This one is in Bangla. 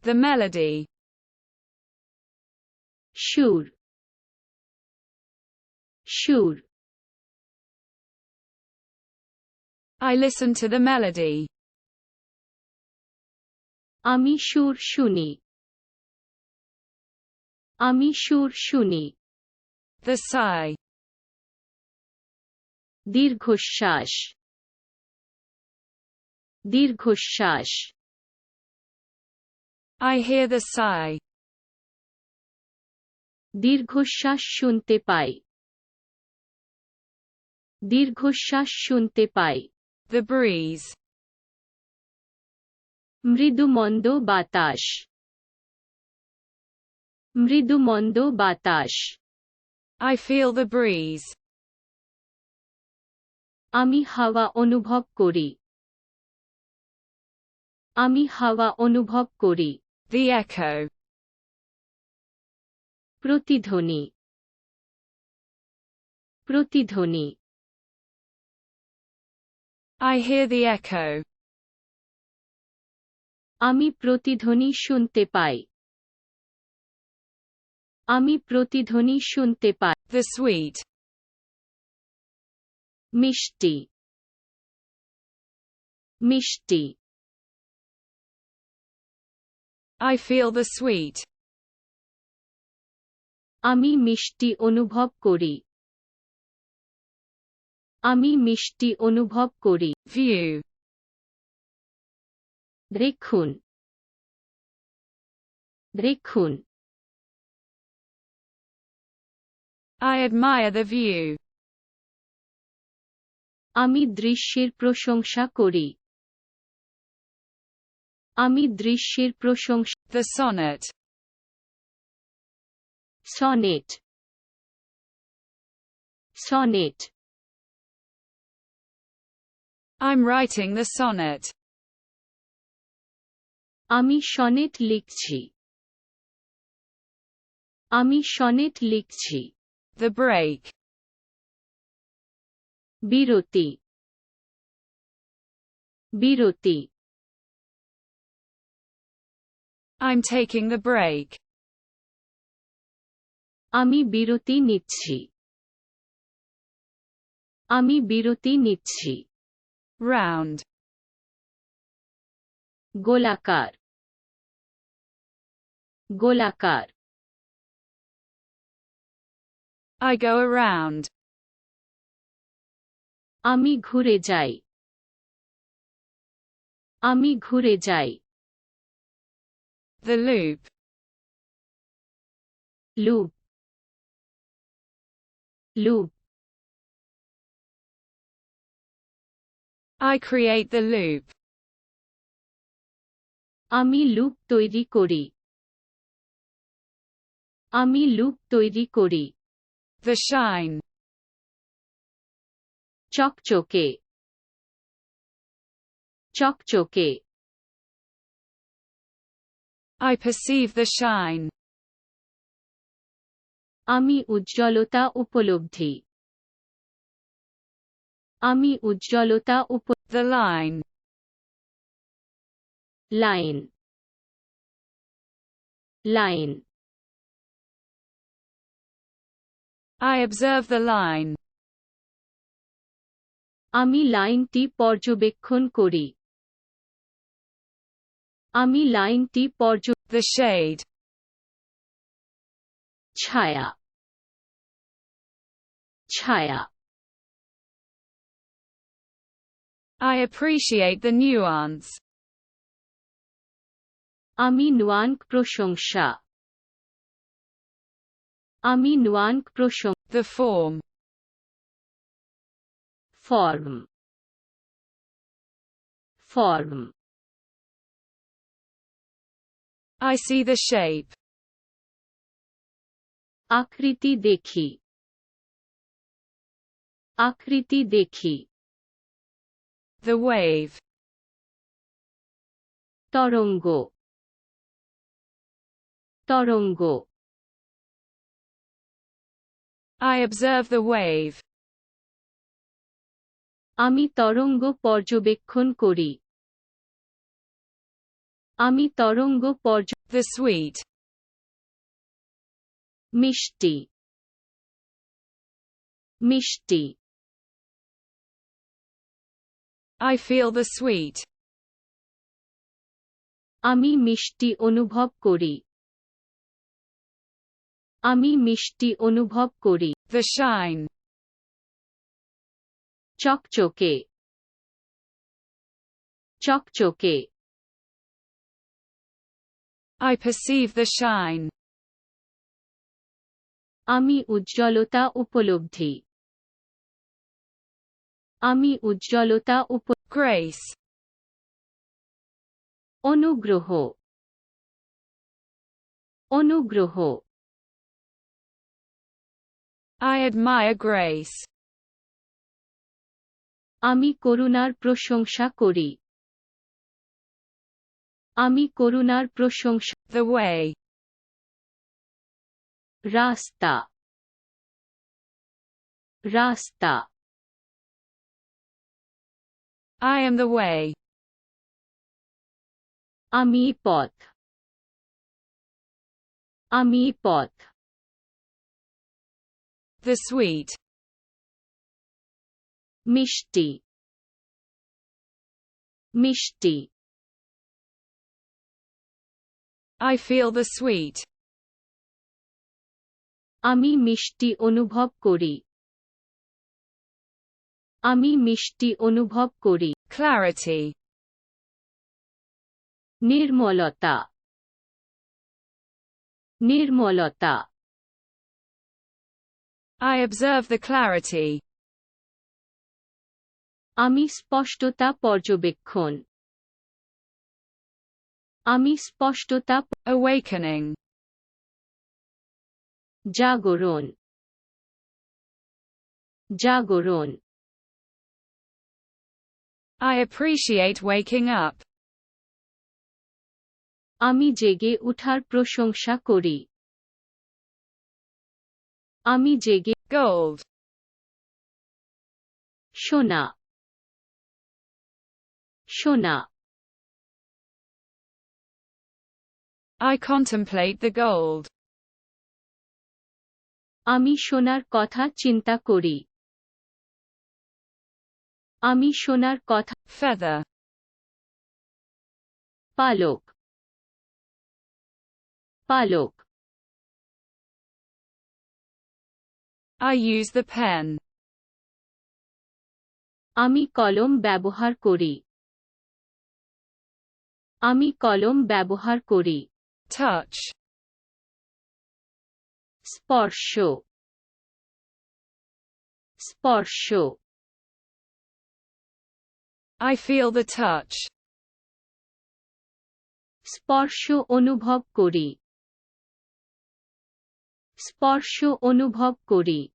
The melody. সুর, সুর। I listen to the melody. আমি সুর শুনি, আমি সুর শুনি। The sigh. দীর্ঘশ্বাস, দীর্ঘশ্বাস। I hear the sigh. দীর্ঘশ্বাস শুনতে পাই, দীর্ঘশ্বাস শুনতে পাই। The breeze. মৃদু মন্দ বাতাস, মৃদু মন্দ বাতাস। I feel the breeze. আমি হাওয়া অনুভব করি, আমি হাওয়া অনুভব করি। The echo. প্রতিধ্বনি, প্রতিধ্বনি। I hear the echo. আমি প্রতিধ্বনি শুনতে পাই, আমি প্রতিধ্বনি শুনতে পাই। The sweet. মিষ্টি, মিষ্টি। I feel the sweet. আমি মিষ্টি অনুভব করি, আমি মিষ্টি অনুভব করি। View. দেখুন, দেখুন। I admire the view. আমি দৃশ্যের প্রশংসা করি, আমি দৃশ্যের প্রশংসা। The sonnet. Sonnet, sonnet. I'm writing the sonnet. আমি সনেট লিখছি, আমি সনেট লিখছি। The break. বিরতি, বিরতি। I'm taking the break. আমি বিরতি নিচ্ছি, আমি বিরতি নিচ্ছি। Round. গোলাকার, গোলাকার। I go around. আমি ঘুরে যাই, আমি ঘুরে যাই। The loop. Loop, loop. I create the loop. আমি লুপ তৈরি করি, আমি লুপ তৈরি করি। The shine. চকচকে, চকচকে। I perceive the shine. আমি উজ্জ্বলতা উপলব্ধি, আমি উজ্জ্বলতা The line. Line, line. I observe the line. আমি লাইনটি পর্যবেক্ষণ করি, আমি লাইনটি The shade. ছায়া, ছায়া। I appreciate the nuance. আমি নুয়াঙ্ক প্রশংসা, আমি নুয়াঙ্ক প্রশংসা। The form. Form, form. I see the shape. আকৃতি দেখি, আকৃতি দেখি। The wave. তরঙ্গ, তরঙ্গ। I observe the wave. আমি তরঙ্গ পর্যবেক্ষণ করি, আমি তরঙ্গ The sweet. মিষ্টি মিষ্টি I feel the sweet. আমি মিষ্টি অনুভব করি আমি মিষ্টি অনুভব করি The shine. চকচকে চকচকে I perceive the shine. আমি উজ্জ্বলতা উপলব্ধি আমি উজ্জ্বলতা Grace. অনুগ্রহ অনুগ্রহ I admire grace. আমি করুণার প্রশংসা করি আমি করুণার প্রশংসা The way. রাস্তা রাস্তা I am the way. আমি পথ আমি পথ The sweet. মিষ্টি মিষ্টি I feel the sweet. আমি মিষ্টি অনুভব করি আমি মিষ্টি অনুভব করি Clarity. নির্মলতা নির্মলতা I observe the clarity. আমি স্পষ্টতা পর্যবেক্ষণ আমি স্পষ্টতা Awakening. জাগরণ জাগরণ I appreciate waking up. আমি জেগে ওঠার প্রশংসা করি আমি জেগে Gold. সোনা সোনা I contemplate the gold. আমি সোনার কথা চিন্তা করি আমি সোনার কথা Feather. পালক পালক I use the pen. আমি কলম ব্যবহার করি আমি কলম ব্যবহার করি Touch. স্পর্শ স্পর্শ I feel the touch. স্পর্শ অনুভব করি স্পর্শ অনুভব করি